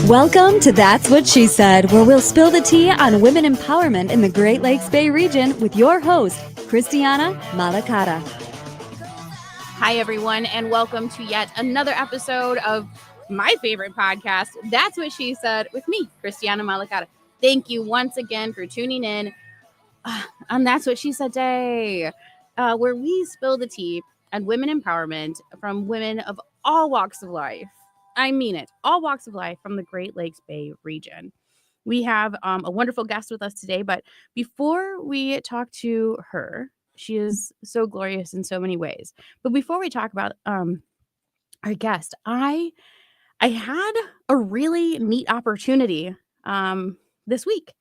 Welcome to That's What She Said, where we'll spill the tea on women empowerment in the Great Lakes Bay region with your host, Christiana Malacara. Hi, everyone, and welcome to yet another episode of my favorite podcast, That's What She Said, with me, Christiana Malacara. Thank you once again for tuning in on That's What She Said Day, where we spill the tea on women empowerment from women of all walks of life. I mean it, all walks of life from the Great Lakes Bay region. We have a wonderful guest with us today, but before we talk to her, she is so glorious in so many ways. But before we talk about our guest, I had a really neat opportunity this week.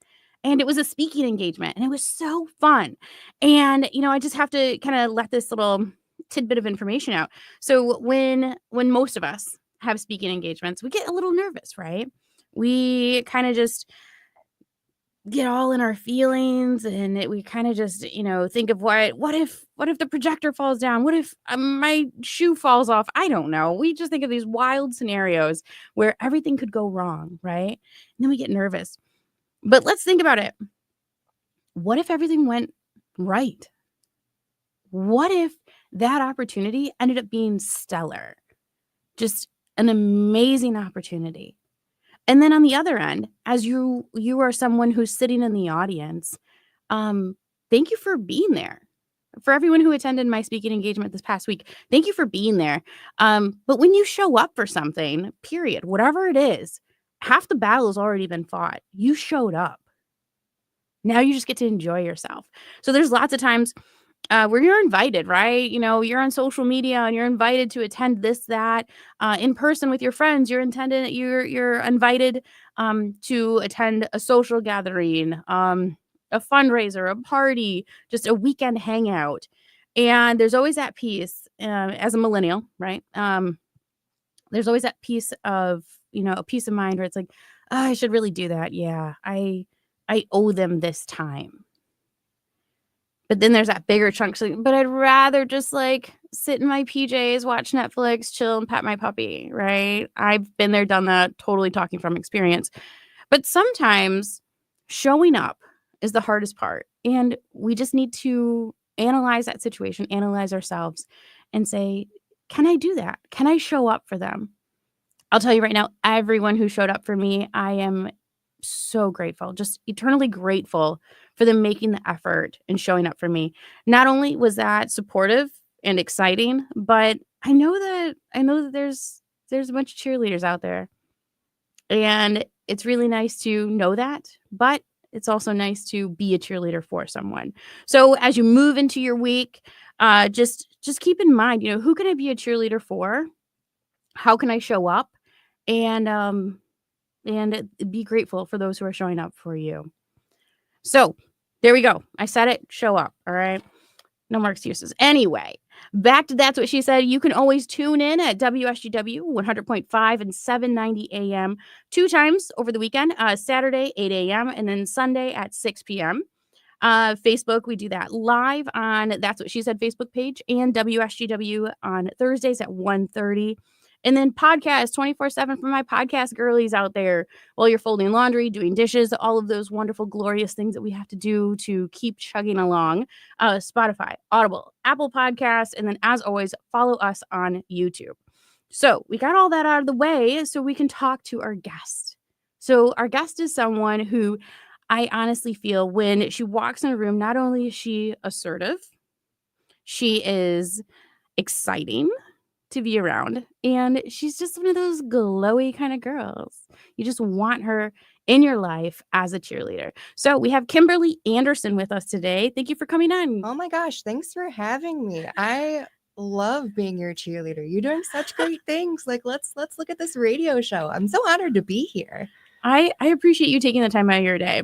And it was a speaking engagement, and it was so fun. And, I just have to kind of let this little tidbit of information out. So when most of us have speaking engagements, we get a little nervous, right? We kind of just get all in our feelings, and we kind of just, think of what if the projector falls down? What if my shoe falls off? I don't know. We just think of these wild scenarios where everything could go wrong, right? And then we get nervous. But let's think about it. What if everything went right? What if that opportunity ended up being stellar? Just an amazing opportunity. And then on the other end, as you are someone who's sitting in the audience, thank you for being there. For everyone who attended my speaking engagement this past week, thank you for being there. But when you show up for something, period, whatever it is, half the battle has already been fought. You showed up. Now you just get to enjoy yourself. So there's lots of times where you're invited, right? You're on social media and you're invited to attend this, that, in person with your friends. You're invited to attend a social gathering, a fundraiser, a party, just a weekend hangout. And there's always that piece, as a millennial, right? There's always that piece of, a peace of mind where it's like, oh, I should really do that. Yeah, I owe them this time. But then there's that bigger chunk. But I'd rather just sit in my PJs, watch Netflix, chill, and pet my puppy, right? I've been there, done that, totally talking from experience. But sometimes showing up is the hardest part. And we just need to analyze that situation, analyze ourselves, and say, can I do that? Can I show up for them? I'll tell you right now, everyone who showed up for me, I am so grateful, just eternally grateful for them making the effort and showing up for me. Not only was that supportive and exciting, but I know that there's a bunch of cheerleaders out there. And it's really nice to know that, but it's also nice to be a cheerleader for someone. So as you move into your week, just keep in mind, who can I be a cheerleader for? How can I show up? And be grateful for those who are showing up for you. So there we go. I said it. Show up. All right. No more excuses. Anyway, back to That's What She Said. You can always tune in at WSGW 100.5 and 790 a.m. 2 times over the weekend, Saturday, 8 a.m. and then Sunday at 6 p.m. Facebook, we do that live on That's What She Said Facebook page, and WSGW on Thursdays at 1:30. And then podcast 24/7 for my podcast girlies out there while you're folding laundry, doing dishes, all of those wonderful, glorious things that we have to do to keep chugging along. Spotify, Audible, Apple Podcasts, and then as always, follow us on YouTube. So we got all that out of the way so we can talk to our guest. So our guest is someone who I honestly feel when she walks in a room, not only is she assertive, she is exciting to be around, and she's just one of those glowy kind of girls. You just want her in your life as a cheerleader. So we have Kimberly Anderson with us today. Thank you for coming on. Oh my gosh, thanks for having me. I love being your cheerleader. You're doing such great things. Let's look at this radio show. I'm so honored to be here. I appreciate you taking the time out of your day.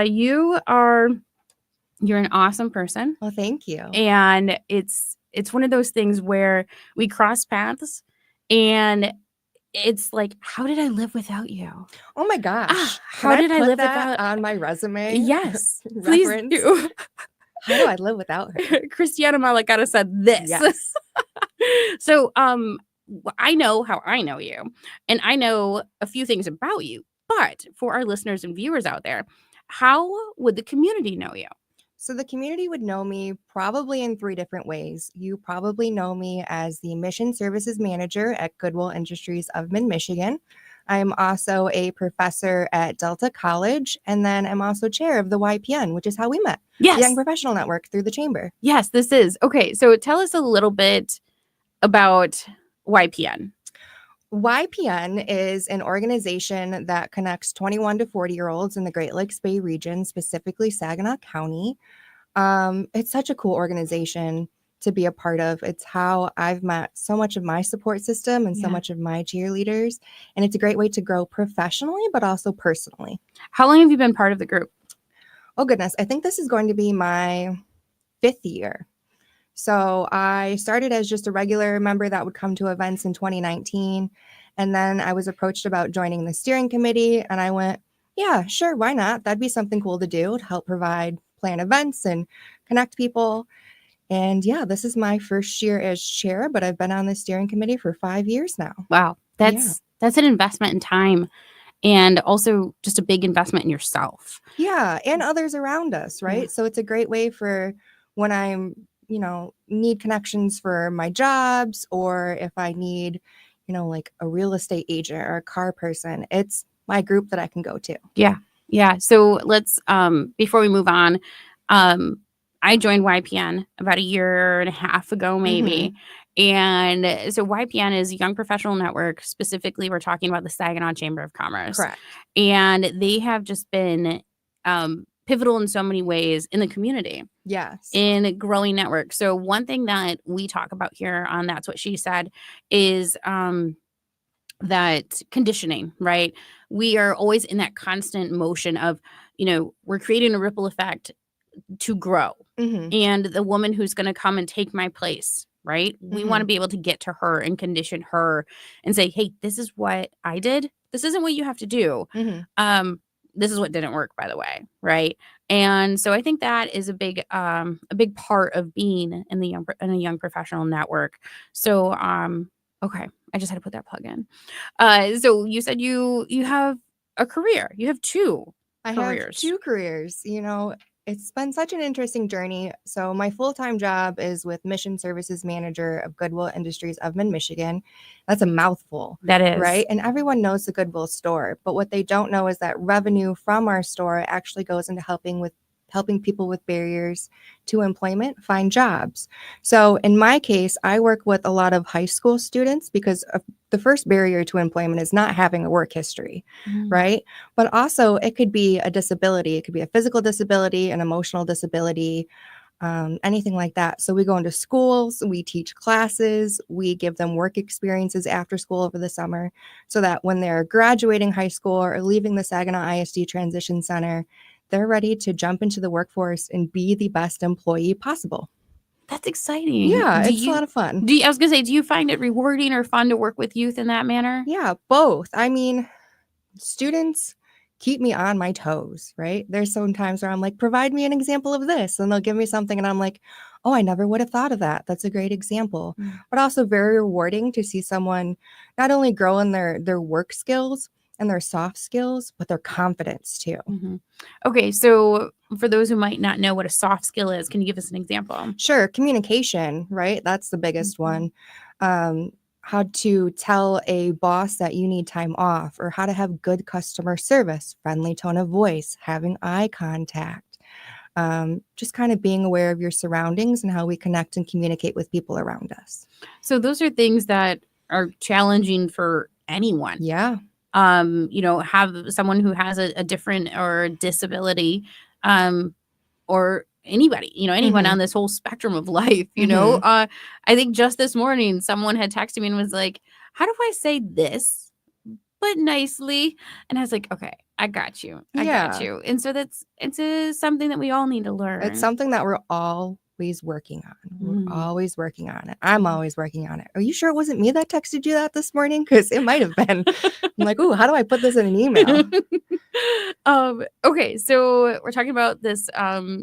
You're an awesome person. Well, thank you. And it's one of those things where we cross paths, and it's like, how did I live without you? Oh my gosh. How did I live without on my resume? Yes, please do. How do I live without her? Christiana Malacara said this. Yes. So, I know how I know you, and I know a few things about you. But for our listeners and viewers out there, how would the community know you? So the community would know me probably in 3 different ways. You probably know me as the Mission Services Manager at Goodwill Industries of Mid-Michigan. I'm also a professor at Delta College, and then I'm also chair of the YPN, which is how we met. Yes. The Young Professional Network through the chamber. Yes, this is. Okay, so tell us a little bit about YPN. YPN is an organization that connects 21 to 40-year-olds in the Great Lakes Bay region, specifically Saginaw County. It's such a cool organization to be a part of. It's how I've met so much of my support system and so much of my cheerleaders. And it's a great way to grow professionally, but also personally. How long have you been part of the group? Oh, goodness. I think this is going to be my 5th year. So I started as just a regular member that would come to events in 2019. And then I was approached about joining the steering committee. And I went, yeah, sure, why not? That'd be something cool to do to help plan events and connect people. And yeah, this is my first year as chair, but I've been on the steering committee for 5 years now. Wow. That's an investment in time and also just a big investment in yourself. Yeah. And others around us, right? Yeah. So it's a great way for when I'm, need connections for my jobs, or if I need, like a real estate agent or a car person, it's my group that I can go to. Yeah. Yeah. So let's, before we move on, I joined YPN about 1.5 years ago, maybe. And so YPN is a Young Professional Network. Specifically, we're talking about the Saginaw Chamber of Commerce. Correct. And they have just been pivotal in so many ways in the community. Yes. In a growing network. So one thing that we talk about here on That's What She Said is that conditioning, right? We are always in that constant motion of, we're creating a ripple effect to grow. And the woman who's going to come and take my place, right? We want to be able to get to her and condition her and say, hey, this is what I did. This isn't what you have to do. This is what didn't work, by the way, right? And so I think that is a big part of being in a young professional network. So, okay, I just had to put that plug in. So you said you have a career. You have 2 careers. I have 2 careers. It's been such an interesting journey. So my full-time job is with Mission Services Manager of Goodwill Industries of Mid-Michigan. That's a mouthful. That is. Right? And everyone knows the Goodwill store. But what they don't know is that revenue from our store actually goes into helping people with barriers to employment find jobs. So in my case, I work with a lot of high school students because the first barrier to employment is not having a work history, right? But also it could be a disability. It could be a physical disability, an emotional disability, anything like that. So we go into schools, we teach classes, we give them work experiences after school over the summer so that when they're graduating high school or leaving the Saginaw ISD Transition Center, they're ready to jump into the workforce and be the best employee possible. That's exciting. Yeah, it's a lot of fun. I was going to say, do you find it rewarding or fun to work with youth in that manner? Yeah, both. I mean, students keep me on my toes, right? There's some times where I'm like, provide me an example of this. And they'll give me something and I'm like, oh, I never would have thought of that. That's a great example. But also very rewarding to see someone not only grow in their work skills and their soft skills, but their confidence too. Okay, so for those who might not know what a soft skill is, can you give us an example? Sure. Communication, right? That's the biggest one. How to tell a boss that you need time off, or how to have good customer service, friendly tone of voice, having eye contact, just kind of being aware of your surroundings and how we connect and communicate with people around us. So those are things that are challenging for anyone. Yeah. Have someone who has a different or disability, or anybody, anyone on this whole spectrum of life, I think just this morning, someone had texted me and was like, how do I say this, but nicely? And I was like, okay, I got you. I got you. And so it's something that we all need to learn. It's something that we're always working on. We're always working on it. I'm always working on it. Are you sure it wasn't me that texted you that this morning? Because it might have been. I'm like, ooh, how do I put this in an email? Okay, so we're talking about this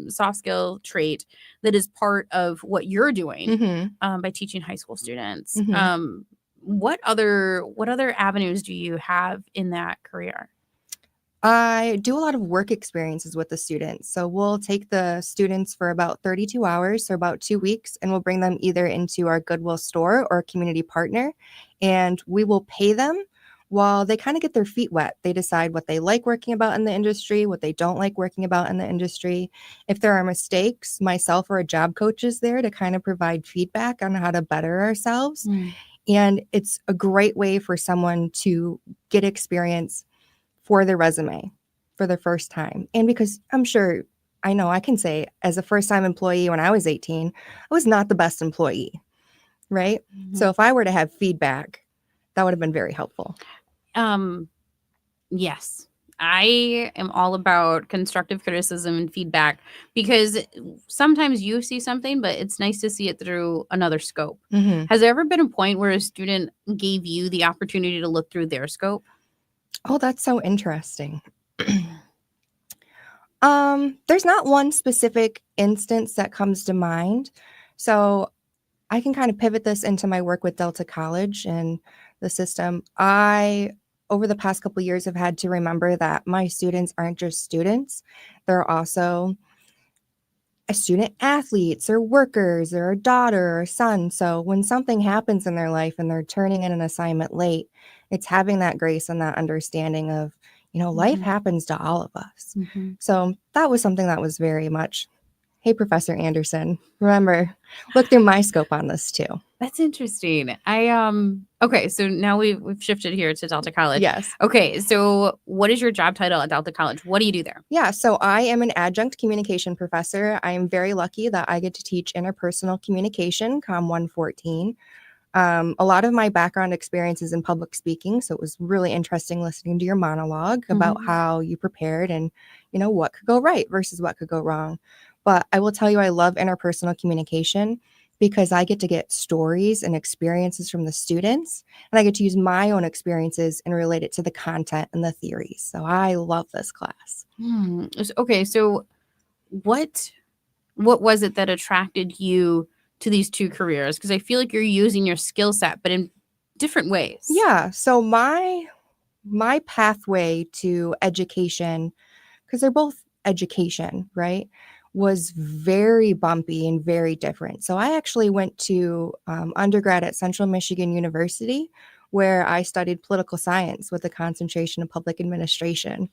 soft skill trait that is part of what you're doing by teaching high school students. what other avenues do you have in that career? I do a lot of work experiences with the students. So we'll take the students for about 32 hours, so about 2 weeks, and we'll bring them either into our Goodwill store or community partner, and we will pay them while they kind of get their feet wet. They decide what they like working about in the industry, what they don't like working about in the industry. If there are mistakes, myself or a job coach is there to kind of provide feedback on how to better ourselves. And it's a great way for someone to get experience for their resume for the first time. And because I'm sure, I know I can say as a first-time employee when I was 18, I was not the best employee, right? So if I were to have feedback, that would have been very helpful. Yes. I am all about constructive criticism and feedback because sometimes you see something, but it's nice to see it through another scope. Has there ever been a point where a student gave you the opportunity to look through their scope? Oh, that's so interesting. There's not one specific instance that comes to mind. So I can kind of pivot this into my work with Delta College and the system. Over the past couple of years, have had to remember that my students aren't just students. They're also student athletes or workers or a daughter or son. So when something happens in their life and they're turning in an assignment late, it's having that grace and that understanding of, life happens to all of us. So that was something that was very much, hey, Professor Anderson, remember, look through my scope on this too. That's interesting. Okay, so now we've shifted here to Delta College. Yes. Okay, so what is your job title at Delta College? What do you do there? Yeah, so I am an adjunct communication professor. I am very lucky that I get to teach interpersonal communication, Com 114. A lot of my background experience is in public speaking, so it was really interesting listening to your monologue about how you prepared and, what could go right versus what could go wrong. But I will tell you, I love interpersonal communication because I get to get stories and experiences from the students, and I get to use my own experiences and relate it to the content and the theories. So I love this class. Okay, so what was it that attracted you to these two careers? Because I feel like you're using your skill set, but in different ways. Yeah, so my pathway to education, because they're both education, right, was very bumpy and very different. So I actually went to undergrad at Central Michigan University, where I studied political science with a concentration in public administration.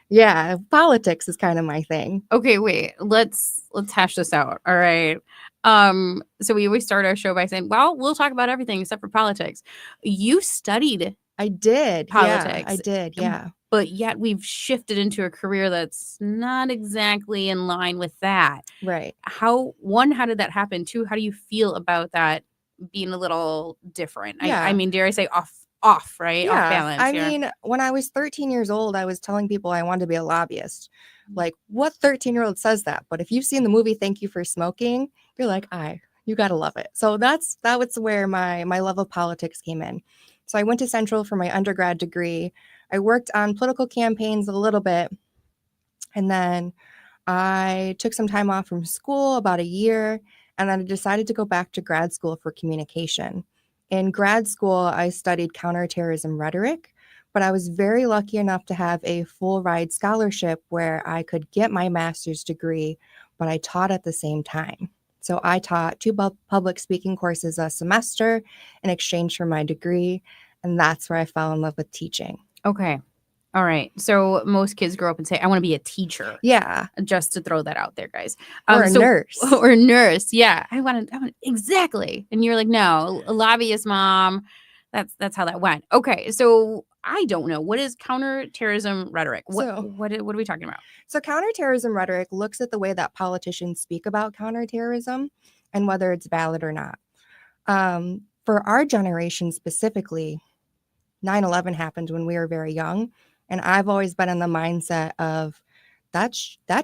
Yeah, politics is kind of my thing. Okay, wait. Let's hash this out. All right. So we always start our show by saying, well, we'll talk about everything except for politics. You studied I did. politics. Yeah, I did. Yeah. But yet we've shifted into a career that's not exactly in line with that. Right. How did that happen? Two, how do you feel about that being a little different? Yeah. I mean, dare I say off, right? Yeah. Off balance. I mean, when I was 13 years old, I was telling people I wanted to be a lobbyist. Like, what 13-year-old says that? But if you've seen the movie Thank You for Smoking, you're like, you got to love it. So that was where my love of politics came in. So I went to Central for my undergrad degree. I worked on political campaigns a little bit. And then I took some time off from school, about a year, and then I decided to go back to grad school for communication. In grad school, I studied counterterrorism rhetoric, but I was very lucky enough to have a full ride scholarship where I could get my master's degree, but I taught at the same time. So I taught 2 public speaking courses a semester in exchange for my degree, and that's where I fell in love with teaching. Okay. All right. So most kids grow up and say, I want to be a teacher. Yeah. Just to throw that out there, guys. Or a nurse. Or a nurse. Yeah. I want exactly. And you're like, no, a lobbyist, mom. That's how that went. Okay. So I don't know. What is counterterrorism rhetoric? What are we talking about? So counterterrorism rhetoric looks at the way that politicians speak about counterterrorism and whether it's valid or not. For our generation specifically, 9/11 happened when we were very young. And I've always been in the mindset of that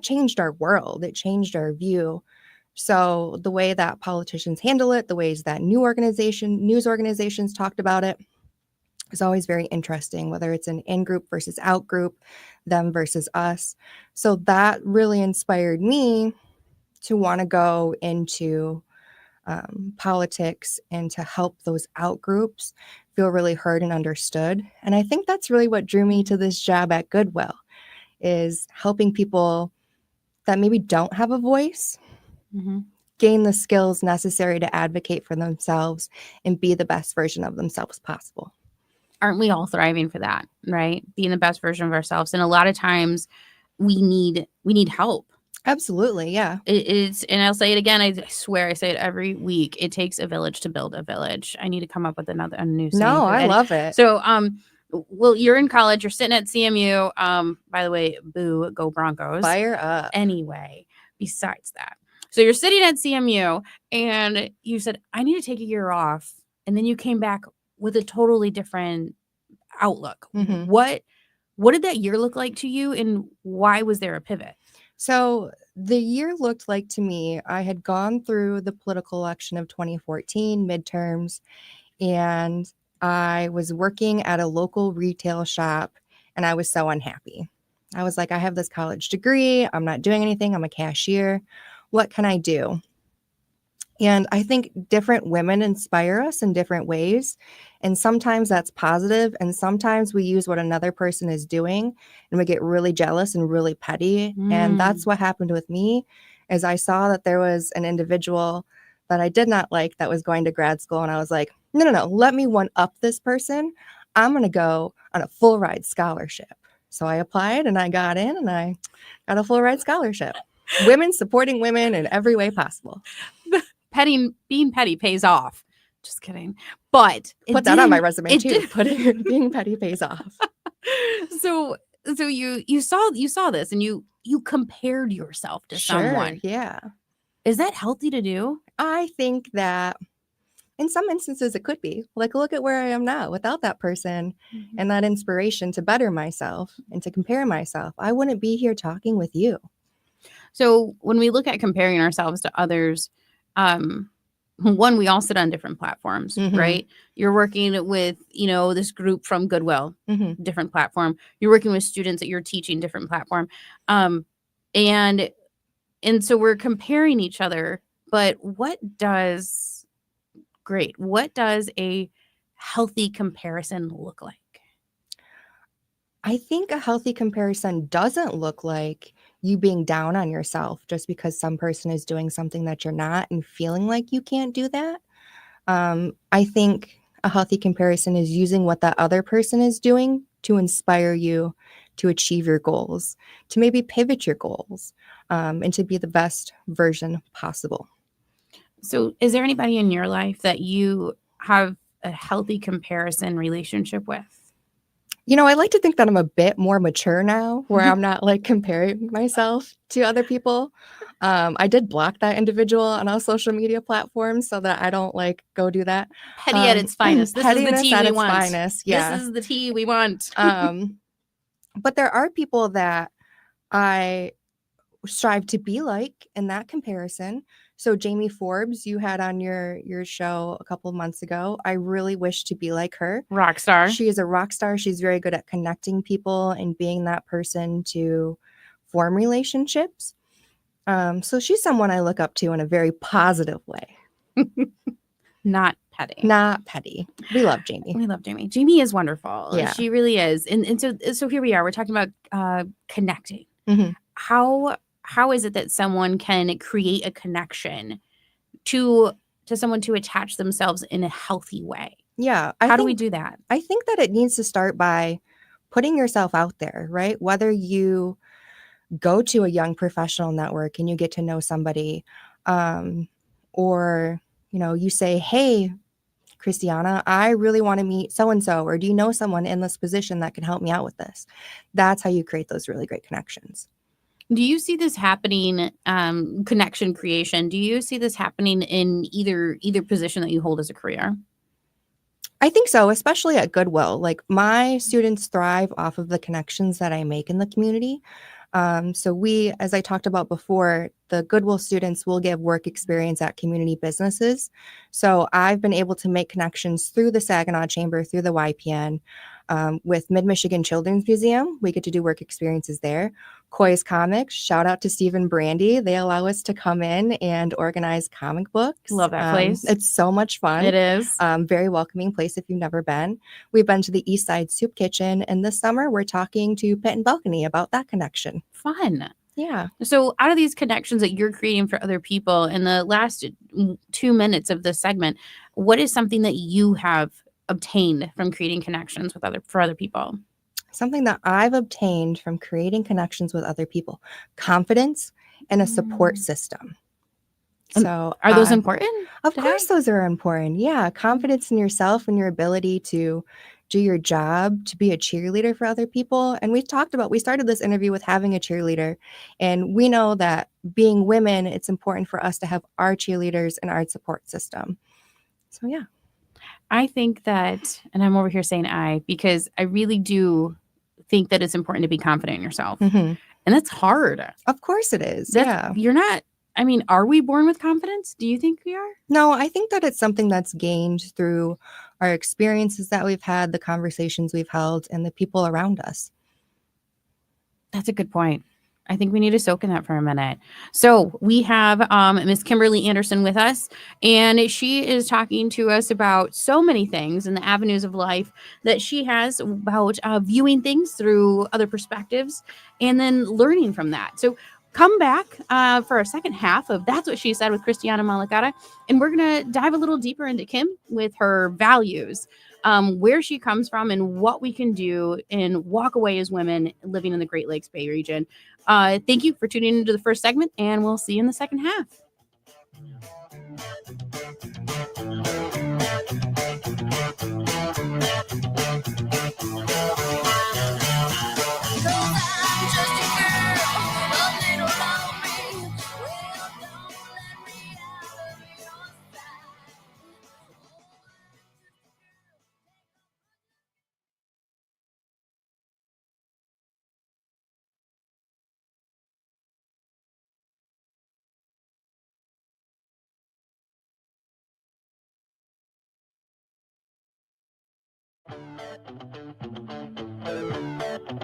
changed our world. It changed our view. So the way that politicians handle it, the ways that news organizations talked about it is always very interesting, whether it's an in-group versus out-group, them versus us. So that really inspired me to want to go into politics and to help those out groups feel really heard and understood. And I think that's really what drew me to this job at Goodwill, is helping people that maybe don't have a voice gain the skills necessary to advocate for themselves and be the best version of themselves possible. Aren't we all thriving for that, right? Being the best version of ourselves. And a lot of times we need help. Absolutely, yeah. It's, and I'll say it again. I swear I say it every week. It takes a village to build a village. I need to come up with a new saying. No, I love it. So, well, you're in college. You're sitting at CMU. By the way, boo, go Broncos. Fire up. Anyway, besides that. So you're sitting at CMU and you said, I need to take a year off. And then you came back with a totally different outlook. What did that year look like to you, and why was there a pivot? So the year looked like, to me, I had gone through the political election of 2014 midterms, and I was working at a local retail shop, and I was so unhappy. I was like, I have this college degree. I'm not doing anything. I'm a cashier. What can I do? And I think different women inspire us in different ways. And sometimes that's positive. And sometimes we use what another person is doing and we get really jealous and really petty. And that's what happened with me, is I saw that there was an individual that I did not like that was going to grad school. And I was like, no, let me one up this person. I'm going to go on a full ride scholarship. So I applied and I got in and I got a full ride scholarship. Women supporting women in every way possible. Being petty pays off. Just kidding. But put that on my resume too. Being petty pays off. So you saw this and you compared yourself to someone. Yeah. Is that healthy to do? I think that in some instances it could be. Like, look at where I am now without that person and that inspiration to better myself and to compare myself. I wouldn't be here talking with you. So when we look at comparing ourselves to others, one, we all sit on different platforms, right? You're working with, this group from Goodwill, different platform. You're working with students that you're teaching, different platform. And so we're comparing each other, but what does a healthy comparison look like? I think a healthy comparison doesn't look like you being down on yourself just because some person is doing something that you're not and feeling like you can't do that. I think a healthy comparison is using what that other person is doing to inspire you to achieve your goals, to maybe pivot your goals, and to be the best version possible. So is there anybody in your life that you have a healthy comparison relationship with? I like to think that I'm a bit more mature now, where I'm not like comparing myself to other people. I did block that individual on all social media platforms so that I don't go do that. Petty at its finest. This is the tea we want. Finest. Yeah. This is the tea we want. But there are people that I strive to be like in that comparison. So Jamie Forbes, you had on your show a couple of months ago. I really wish to be like her. Rock star. She is a rock star. She's very good at connecting people and being that person to form relationships. So she's someone I look up to in a very positive way. Not petty. Not petty. We love Jamie. We love Jamie. Jamie is wonderful. Yeah. She really is. And so here we are. We're talking about connecting. How is it that someone can create a connection to someone to attach themselves in a healthy way? Yeah. How do we do that? I think that it needs to start by putting yourself out there, right? Whether you go to a young professional network and you get to know somebody, or, you say, hey, Christiana, I really want to meet so-and-so, or do you know someone in this position that can help me out with this? That's how you create those really great connections. Do you see this happening, connection creation? Do you see this happening in either position that you hold as a career? I think so, especially at Goodwill. Like, my students thrive off of the connections that I make in the community. So we, as I talked about before, the Goodwill students will give work experience at community businesses. So I've been able to make connections through the Saginaw Chamber, through the YPN, With Mid-Michigan Children's Museum, we get to do work experiences there. Coy's Comics, shout out to Steve and Brandy. They allow us to come in and organize comic books. Love that place. It's so much fun. It is. Very welcoming place if you've never been. We've been to the East Side Soup Kitchen, and this summer we're talking to Pit and Balcony about that connection. Fun. Yeah. So out of these connections that you're creating for other people in the last 2 minutes of this segment, what is something that you have obtained from creating connections for other people? Something that I've obtained from creating connections with other people, confidence and a support system. So are those important? Of course, those are important. Yeah. Confidence in yourself and your ability to do your job, to be a cheerleader for other people. And we started this interview with having a cheerleader. And we know that being women, it's important for us to have our cheerleaders and our support system. So, yeah. I think that, and I'm over here saying because I really do think that it's important to be confident in yourself. Mm-hmm. And that's hard. Of course it is. You're not, are we born with confidence? Do you think we are? No, I think that it's something that's gained through our experiences that we've had, the conversations we've held, and the people around us. That's a good point. I think we need to soak in that for a minute. So we have Miss Kimberly Anderson with us, and she is talking to us about so many things and the avenues of life that she has about viewing things through other perspectives and then learning from that. So come back for our second half of That's What She Said with Christiana Malacara, and we're going to dive a little deeper into Kim with her values, where she comes from, and what we can do and walk away as women living in the Great Lakes Bay region. Thank you for tuning into the first segment, and we'll see you in the second half.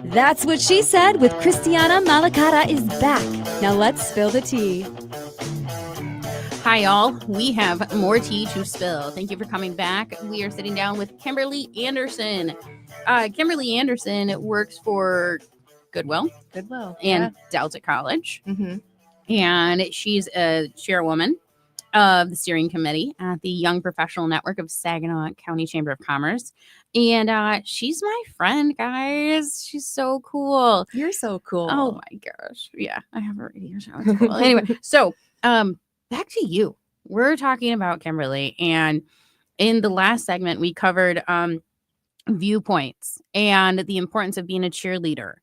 That's What She Said with Christiana Malacara is back. Now let's spill the tea. Hi, y'all. We have more tea to spill. Thank you for coming back. We are sitting down with Kimberly Anderson. Kimberly Anderson works for Goodwill and Delta College. Mm-hmm. And she's a chairwoman of the steering committee at the Young Professional Network of Saginaw County Chamber of Commerce. And she's my friend, guys. She's so cool. You're so cool. Oh my gosh. Yeah, I have a radio show. It's cool. Anyway, so back to you. We're talking about Kimberly. And in the last segment, we covered viewpoints and the importance of being a cheerleader.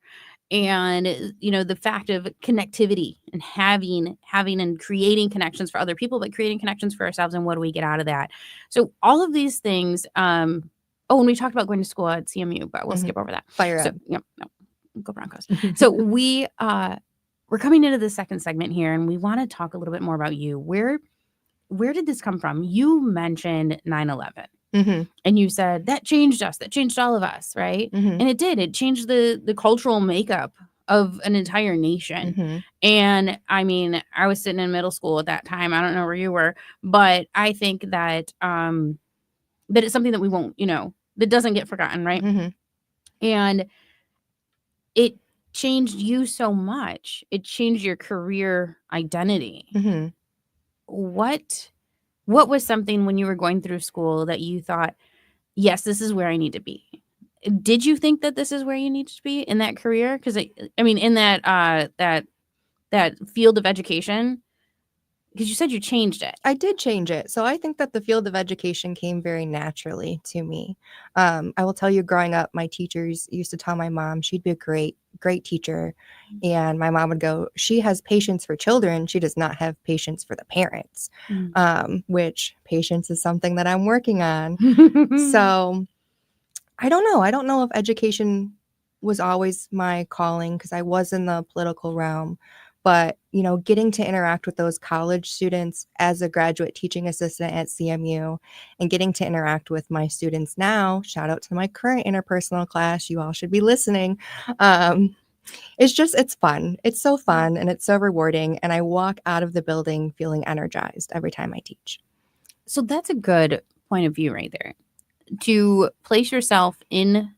And, the fact of connectivity and having and creating connections for other people, but creating connections for ourselves. And what do we get out of that? So all of these things. And we talked about going to school at CMU, but we'll skip over that. Fire so, up. Yep, no, go Broncos. So we're coming into the second segment here, and we want to talk a little bit more about you. Where did this come from? You mentioned 9/11. Mm-hmm. And you said that changed us. That changed all of us, right? Mm-hmm. And it did. It changed the cultural makeup of an entire nation. Mm-hmm. And I was sitting in middle school at that time. I don't know where you were, but I think that that it's something that we won't, that doesn't get forgotten, right? Mm-hmm. And it changed you so much. It changed your career identity. Mm-hmm. What was something when you were going through school that you thought, yes, this is where I need to be? Did you think that this is where you needed to be in that career? Because in that field of education, because you said you changed it. I did change it. So I think that the field of education came very naturally to me. I will tell you, growing up, my teachers used to tell my mom she'd be a great teacher. And my mom would go, she has patience for children. She does not have patience for the parents, which patience is something that I'm working on. So I don't know. I don't know if education was always my calling because I was in the political realm. But, getting to interact with those college students as a graduate teaching assistant at CMU and getting to interact with my students now, shout out to my current interpersonal class, you all should be listening. It's fun. It's so fun and it's so rewarding. And I walk out of the building feeling energized every time I teach. So that's a good point of view right there. To place yourself in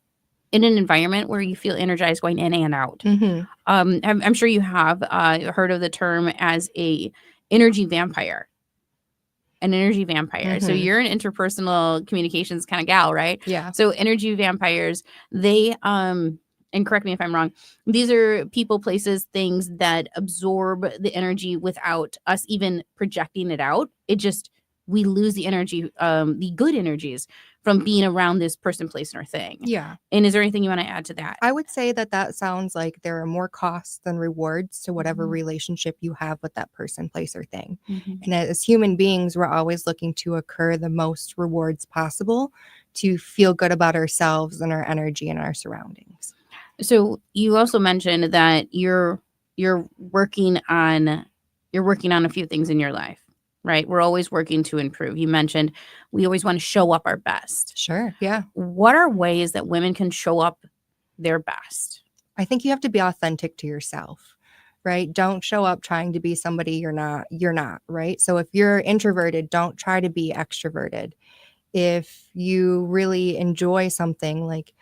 an environment where you feel energized going in and out. Mm-hmm. I'm sure you have heard of the term as an energy vampire. An energy vampire. So Mm-hmm. you're an interpersonal communications kind of gal, right? Yeah. So energy vampires, they and correct me if I'm wrong, these are people, places, things that absorb the energy without us even projecting it out. We lose the energy, the good energies from being around this person, place, or thing. Yeah. And is there anything you want to add to that? I would say that sounds like there are more costs than rewards to whatever Mhm. relationship you have with that person, place, or thing. Mhm. And as human beings, we're always looking to occur the most rewards possible to feel good about ourselves and our energy and our surroundings. So you also mentioned that you're working on a few things in your life, right? We're always working to improve. You mentioned we always want to show up our best. Sure. Yeah. What are ways that women can show up their best? I think you have to be authentic to yourself, right? Don't show up trying to be somebody you're not, right? So if you're introverted, don't try to be extroverted. If you really enjoy something, like,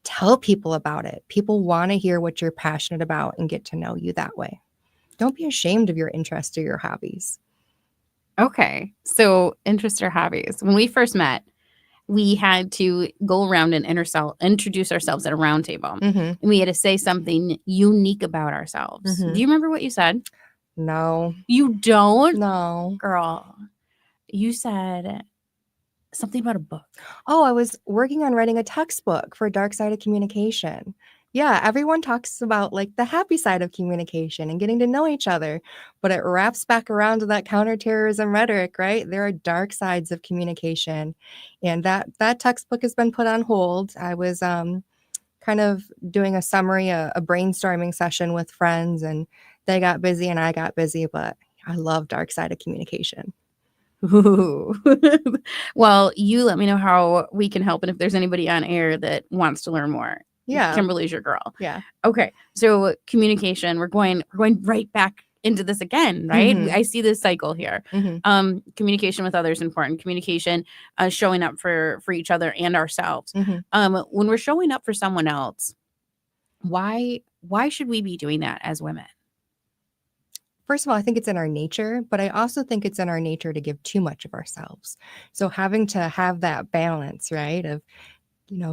tell people about it. People want to hear what you're passionate about and get to know you that way. Don't be ashamed of your interests or your hobbies. Okay. So interests or hobbies. When we first met, we had to go around and introduce ourselves at a round table. Mm-hmm. And we had to say something unique about ourselves. Mhm. Do you remember what you said? No. You don't? No. Girl, you said something about a book. Oh, I was working on writing a textbook for Dark Side of Communication. Yeah, everyone talks about like the happy side of communication and getting to know each other, but it wraps back around to that counterterrorism rhetoric, right? There are dark sides of communication, and that textbook has been put on hold. I was kind of doing a summary, a brainstorming session with friends, and they got busy and I got busy, but I love Dark Side of Communication. Ooh. Well, you let me know how we can help and if there's anybody on air that wants to learn more. Yeah. Kimberly's your girl. Yeah. Okay. So communication, we're going right back into this again, right? Mhm. I see this cycle here. Mhm. Communication with others important. Communication, showing up for each other and ourselves. Mhm. When we're showing up for someone else, why should we be doing that as women? First of all, I think it's in our nature, but I also think it's in our nature to give too much of ourselves. So having to have that balance, right, of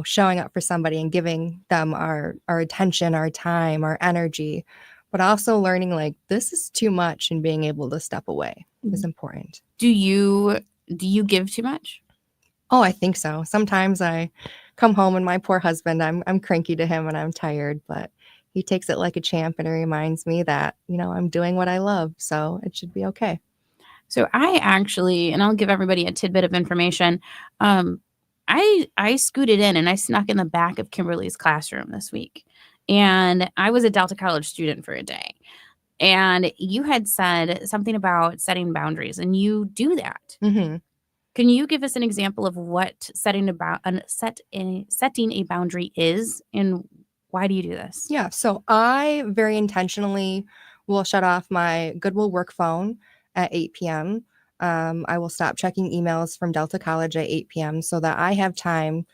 showing up for somebody and giving them our attention, our time, our energy, but also learning like this is too much and being able to step away is important. Do you give too much? Oh, I think so. Sometimes I come home and my poor husband, I'm cranky to him and I'm tired, but he takes it like a champ and it reminds me that, I'm doing what I love, so it should be okay. So I actually, and I'll give everybody a tidbit of information. I scooted in and I snuck in the back of Kimberly's classroom this week. And I was a Delta College student for a day. And you had said something about setting boundaries, and you do that. Mm-hmm. Can you give us an example of what setting a boundary is, and why do you do this? Yeah, so I very intentionally will shut off my Goodwill work phone at 8 p.m. I will stop checking emails from Delta College at 8 p.m. so that I have time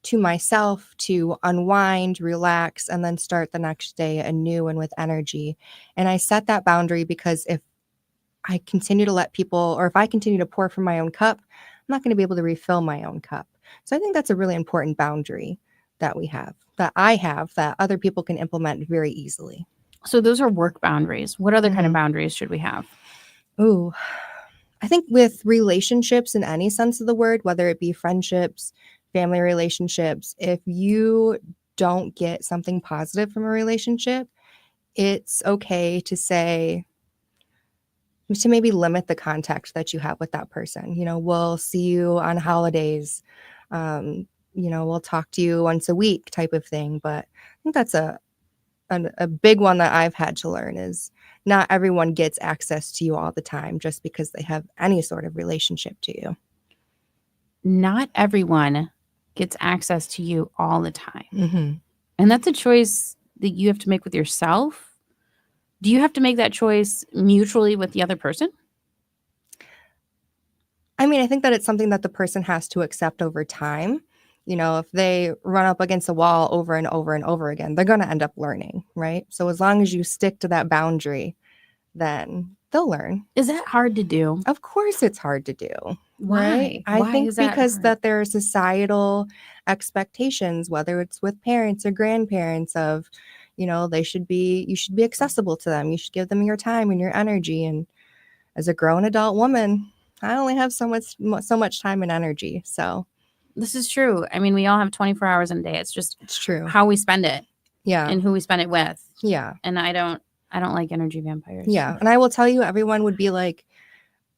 to myself to unwind, relax, and then start the next day anew and with energy. And I set that boundary because if I continue to let people, or if I continue to pour from my own cup, I'm not going to be able to refill my own cup. So I think that's a really important boundary that we have, that I have, that other people can implement very easily. So those are work boundaries. What other kind of Mhm. boundaries should we have? Ooh, I think with relationships in any sense of the word, whether it be friendships, family relationships, if you don't get something positive from a relationship, it's okay to say, to maybe limit the contact that you have with that person. We'll see you on holidays. We'll talk to you once a week type of thing. But I think that's a a big one that I've had to learn is not everyone gets access to you all the time just because they have any sort of relationship to you. Not everyone gets access to you all the time. Mm-hmm. And that's a choice that you have to make with yourself. Do you have to make that choice mutually with the other person? I mean, I think that it's something that the person has to accept over time. You know, if they run up against a wall over and over and over again, they're going to end up learning, right? So as long as you stick to that boundary, then they'll learn. Is that hard to do? Of course it's hard to do. Why? Right? I Why think is that because hard? that there are societal expectations, whether it's with parents or grandparents of, you know, you should be accessible to them. You should give them your time and your energy. And as a grown adult woman, I only have so much time and energy. So This is true. I mean, we all have 24 hours in a day. It's just it's true. how we spend it Yeah. and who we spend it with. Yeah. And I don't like energy vampires. Yeah. And I will tell you, everyone would be like,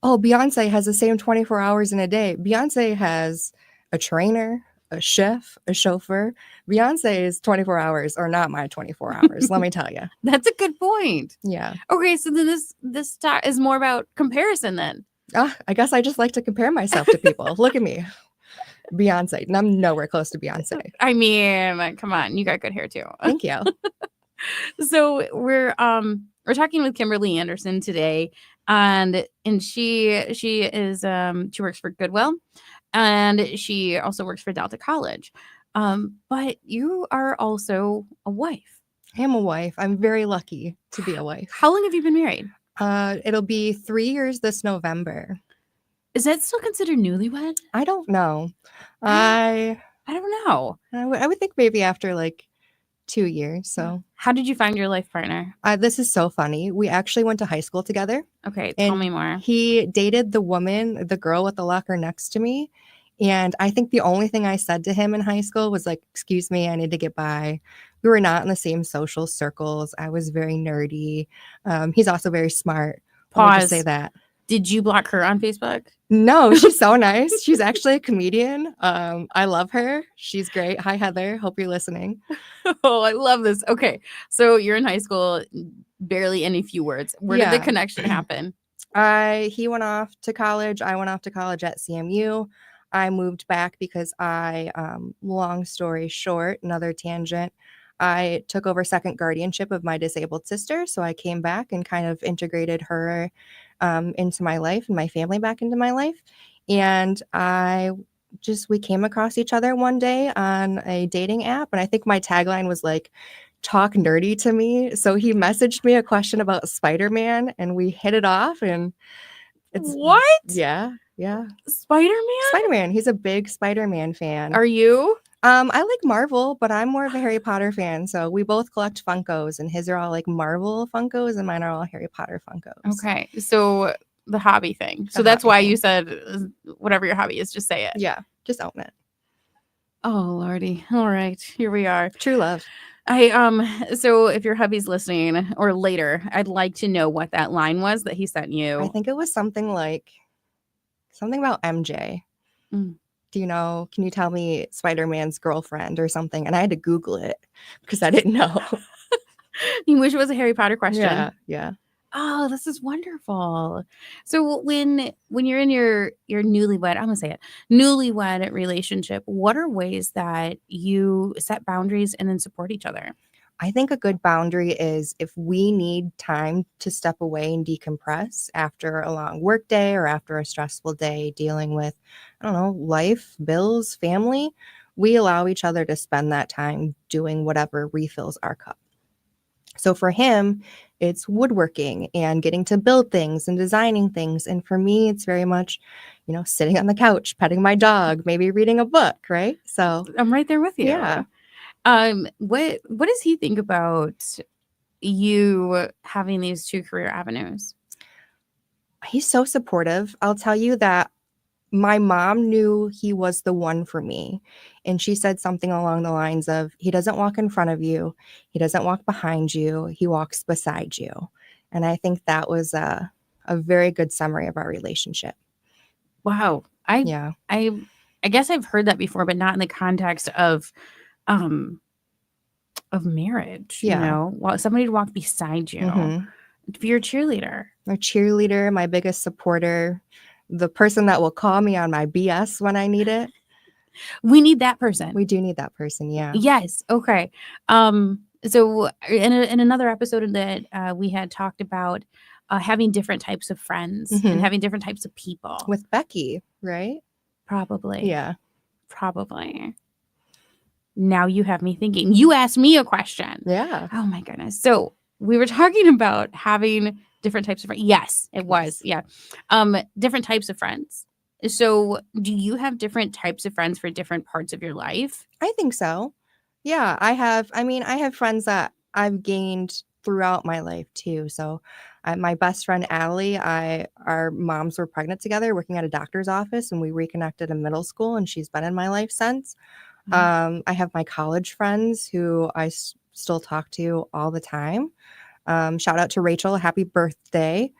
oh, Beyonce has the same 24 hours in a day. Beyonce has a trainer, a chef, a chauffeur. Beyonce's 24 hours are not my 24 hours, let me tell you. That's a good point. Yeah. Okay, so then this talk is more about comparison then. I guess I just like to compare myself to people. Look at me. Beyonce. And I'm nowhere close to Beyonce. I mean, come on, you got good hair too. Thank you. So we're talking with Kimberly Anderson today, and she is she works for Goodwill, and she also works for Delta College. But you are also a wife. I am a wife. I'm very lucky to be a wife. How long have you been married? It'll be 3 years this November. Is that still considered newlywed? I don't know. I don't know. I would think maybe after like 2 years. So How did you find your life partner? this is so funny. We actually went to high school together. Okay, tell me more. He dated the girl with the locker next to me. And I think the only thing I said to him in high school was like, excuse me, I need to get by. We were not in the same social circles. I was very nerdy. He's also very smart. Let me just say that. Did you block her on Facebook? No, she's so nice. She's actually a comedian. I love her. She's great. Hi, Heather. Hope you're listening. Oh, I love this. Okay. So you're in high school, barely any few words. Where did the connection happen? He went off to college. I went off to college at CMU. I moved back because long story short, another tangent, I took over second guardianship of my disabled sister. So I came back and kind of integrated her into my life and my family back into my life. And we came across each other one day on a dating app. And I think my tagline was like, talk nerdy to me. So he messaged me a question about Spider-Man and we hit it off. And it's what? Yeah. Spider-Man? Spider-Man. He's a big Spider-Man fan. Are you? I like Marvel, but I'm more of a Harry Potter fan. So we both collect Funkos, and his are all like Marvel Funkos, and mine are all Harry Potter Funkos. Okay. So the hobby thing. So that's why you said whatever your hobby is, just say it. Yeah. Just own it. Oh, Lordy. All right. Here we are. True love. So if your hubby's listening or later, I'd like to know what that line was that he sent you. I think it was something about MJ. Do you know, can you tell me Spider-Man's girlfriend or something? And I had to Google it because I didn't know. You wish it was a Harry Potter question. Yeah. Oh, this is wonderful. So when you're in your newlywed, I'm gonna say it, newlywed relationship, what are ways that you set boundaries and then support each other? I think a good boundary is if we need time to step away and decompress after a long work day or after a stressful day dealing with, I don't know, life, bills, family, we allow each other to spend that time doing whatever refills our cup. So for him, it's woodworking and getting to build things and designing things. And for me, it's very much, sitting on the couch, petting my dog, maybe reading a book, right? So I'm right there with you. Yeah. What does he think about you having these two career avenues? He's so supportive. I'll tell you that my mom knew he was the one for me. And she said something along the lines of, he doesn't walk in front of you. He doesn't walk behind you. He walks beside you. And I think that was a very good summary of our relationship. Wow. I guess I've heard that before, but not in the context of of marriage, Yeah. while somebody to walk beside you, Mhm. be your cheerleader. My cheerleader, my biggest supporter, the person that will call me on my BS when I need it. We need that person. We do need that person, yeah. Yes. Okay. So in another episode that we had talked about having different types of friends and Mhm. having different types of people. With Becky, right? Probably. Yeah. Probably. Now you have me thinking. You asked me a question. Yeah. Oh my goodness. So we were talking about having different types of friends. Yes, it was. Yes. Yeah. Different types of friends. So do you have different types of friends for different parts of your life? I think so. Yeah, I have friends that I've gained throughout my life too. So, my best friend Allie, our moms were pregnant together, working at a doctor's office, and we reconnected in middle school, and she's been in my life since. I have my college friends who I still talk to all the time. Shout out to Rachel, happy birthday.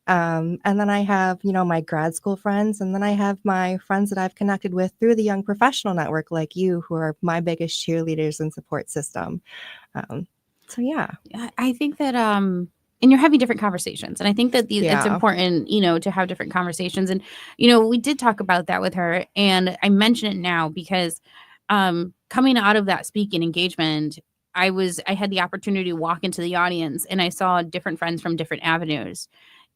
And then I have, my grad school friends, and then I have my friends that I've connected with through the Young Professional Network, like you, who are my biggest cheerleaders and support system. So yeah. I think that and you're having different conversations, and I think that it's Yeah. important, to have different conversations. And we did talk about that with her, and I mention it now because coming out of that speaking engagement, I had the opportunity to walk into the audience, and I saw different friends from different avenues,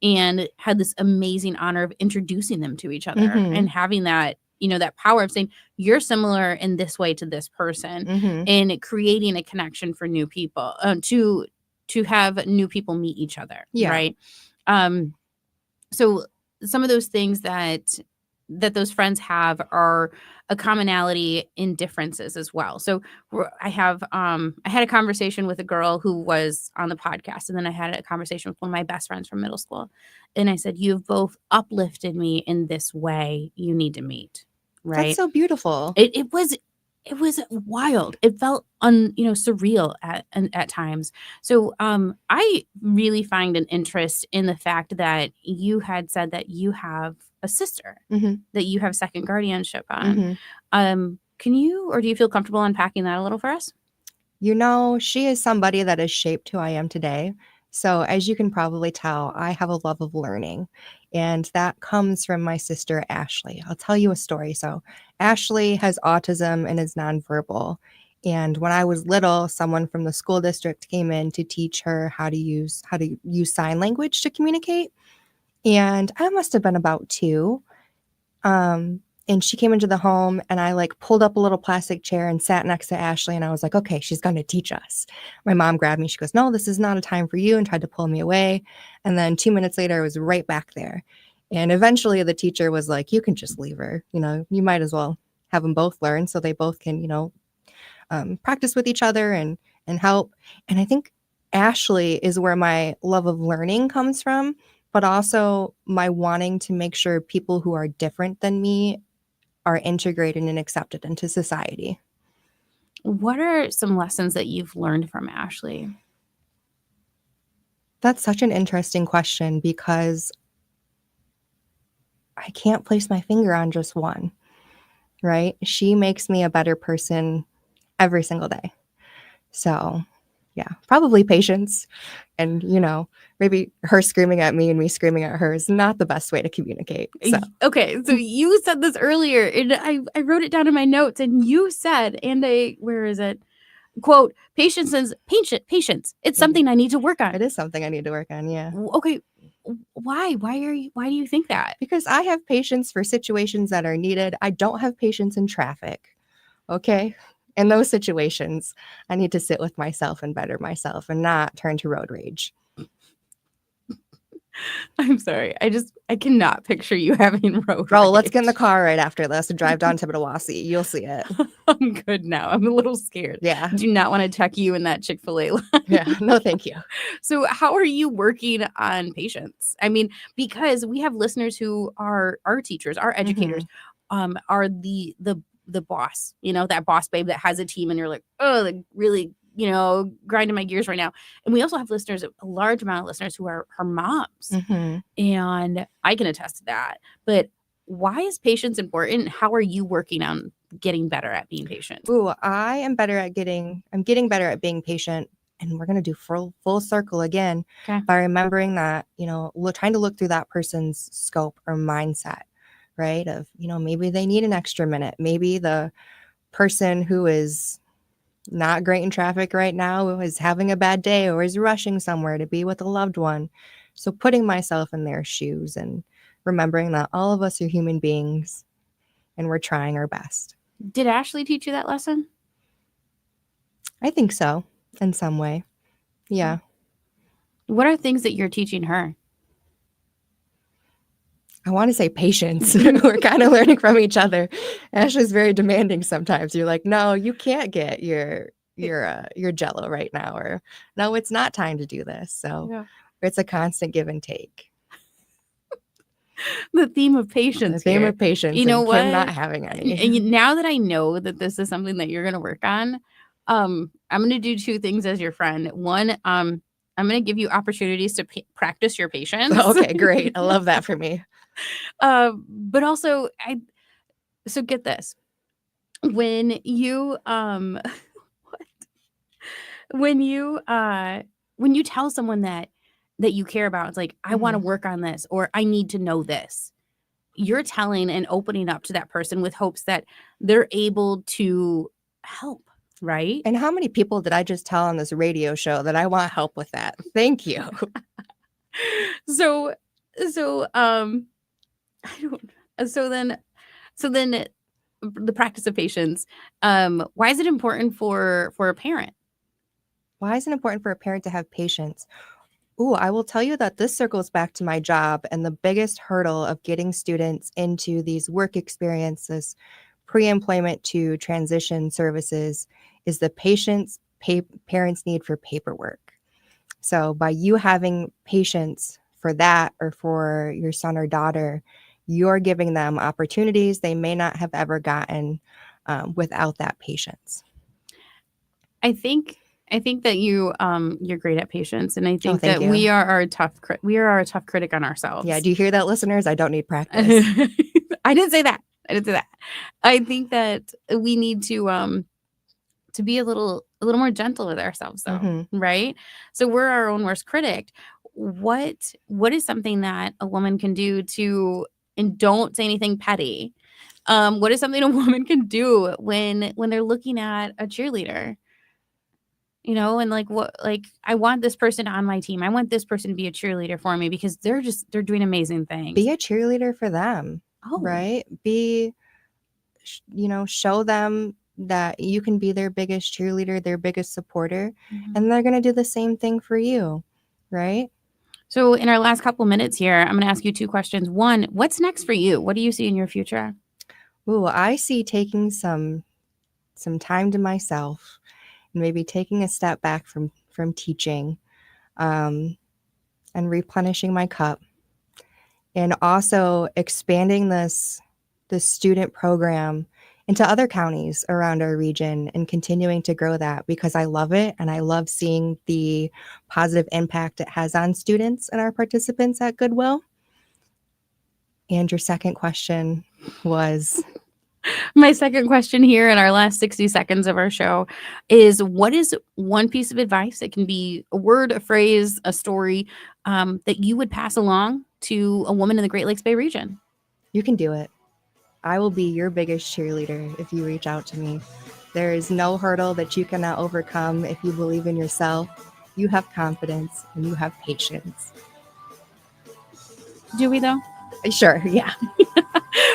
and had this amazing honor of introducing them to each other Mhm. and having that that power of saying you're similar in this way to this person, Mhm. and creating a connection for new people, to have new people meet each other. Yeah. Right. So some of those things that those friends have are a commonality in differences as well. So I had a conversation with a girl who was on the podcast, and then I had a conversation with one of my best friends from middle school, and I said, you've both uplifted me in this way. You need to meet. Right. That's so beautiful. It was wild. It felt surreal at times. So I really find an interest in the fact that you had said that you have a sister Mhm. that you have second guardianship on. Mhm. Can you, or do you feel comfortable unpacking that a little for us? She is somebody that has shaped who I am today. So, as you can probably tell, I have a love of learning, and that comes from my sister, Ashley. I'll tell you a story. So, Ashley has autism and is nonverbal. And when I was little, someone from the school district came in to teach her how to use sign language to communicate. And I must have been about 2. And she came into the home, and I pulled up a little plastic chair and sat next to Ashley, and I was like, okay, she's going to teach us. My mom grabbed me. She goes, no, this is not a time for you, and tried to pull me away. And then 2 minutes later, I was right back there. And eventually the teacher was like, you can just leave her. You might as well have them both learn so they both can, practice with each other and help. And I think Ashley is where my love of learning comes from, but also my wanting to make sure people who are different than me are integrated and accepted into society. What are some lessons that you've learned from Ashley? That's such an interesting question because I can't place my finger on just one, right? She makes me a better person every single day. So, yeah, probably patience. And, maybe her screaming at me and me screaming at her is not the best way to communicate. So, Okay, so you said this earlier, and I wrote it down in my notes, and you said, where is it? Quote, patience is patience. It's something I need to work on. it is something I need to work on, yeah. Okay, why? Why do you think that? Because I have patience for situations that are needed. I don't have patience in traffic. Okay? In those situations, I need to sit with myself and better myself and not turn to road rage. I'm sorry. I cannot picture you having road Bro, rage. let's get in the car right after this and drive down to Madawassee. You'll see it. I'm good now. I'm a little scared. Yeah. Do not want to check you in that Chick-fil-A line. Yeah. No, thank you. So how are you working on patience? I mean, because we have listeners who are our teachers, our educators, are the boss, that boss babe that has a team, and you're like, oh, like really, grinding my gears right now. And we also have listeners, a large amount of listeners who are moms. And I can attest to that. But why is patience important? How are you working on getting better at being patient? Ooh, I'm getting better at being patient. And we're going to do full circle again Okay. by remembering that, trying to look through that person's scope or mindset, right? Of, maybe they need an extra minute. Maybe the person who is not great in traffic right now is having a bad day or is rushing somewhere to be with a loved one. So putting myself in their shoes and remembering that all of us are human beings and we're trying our best. Did Ashley teach you that lesson? I think so, in some way. Yeah. What are things that you're teaching her? I want to say patience. We're kind of learning from each other. Ashley's very demanding sometimes. You're like, no, you can't get your Jell-O right now, or no, it's not time to do this. So it's a constant give and take. The theme of patience. The theme of patience. You know what? Kim not having any. And now that I know that this is something that you're going to work on, I'm going to do two things as your friend. One, I'm going to give you opportunities to practice your patience. Okay, great. I love that for me. But also, so get this. When you when you tell someone that you care about, it's like, I want to work on this, or I need to know this. You're telling and opening up to that person with hopes that they're able to help, right? And how many people did I just tell on this radio show that I want help with that? Thank you. So then the practice of patience. Why is it important for a parent? Why is it important for a parent to have patience? Ooh, I will tell you that this circles back to my job, and the biggest hurdle of getting students into these work experiences, pre-employment to transition services, is the patience parents need for paperwork. So by you having patience for that, or for your son or daughter, you're giving them opportunities they may not have ever gotten without that patience. I think that you're great at patience, and I think that you. we are a tough critic on ourselves. Yeah, do you hear that, listeners? I don't need practice. I didn't say that. I think that we need to be a little more gentle with ourselves, though, right? So we're our own worst critic. What is something that a woman can do to, and don't say anything petty, what is something a woman can do when they're looking at a cheerleader? And I want this person on my team. I want this person to be a cheerleader for me because they're doing amazing things. Be a cheerleader for them, right? Show them that you can be their biggest cheerleader, their biggest supporter, and they're going to do the same thing for you, right? So in our last couple minutes here, I'm going to ask you two questions. One, what's next for you? What do you see in your future? Ooh, I see taking some time to myself, and maybe taking a step back from teaching, and replenishing my cup, and also expanding this student program into other counties around our region and continuing to grow that, because I love it and I love seeing the positive impact it has on students and our participants at Goodwill. And your second question was? My second question here in our last 60 seconds of our show is, what is one piece of advice? It can be a word, a phrase, a story, that you would pass along to a woman in the Great Lakes Bay region. You can do it. I will be your biggest cheerleader if you reach out to me. There is no hurdle that you cannot overcome if you believe in yourself, you have confidence, and you have patience. Do we, though? Sure, yeah.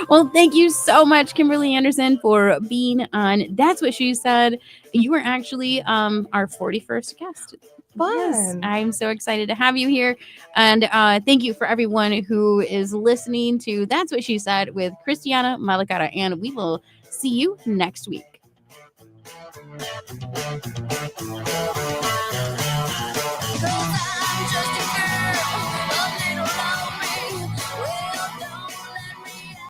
Well, thank you so much, Kimberly Anderson, for being on That's What She Said. You were actually our 41st guest. Fun. Yes, I'm so excited to have you here. And thank you for everyone who is listening to That's What She Said with Christiana Malacara. And we will see you next week.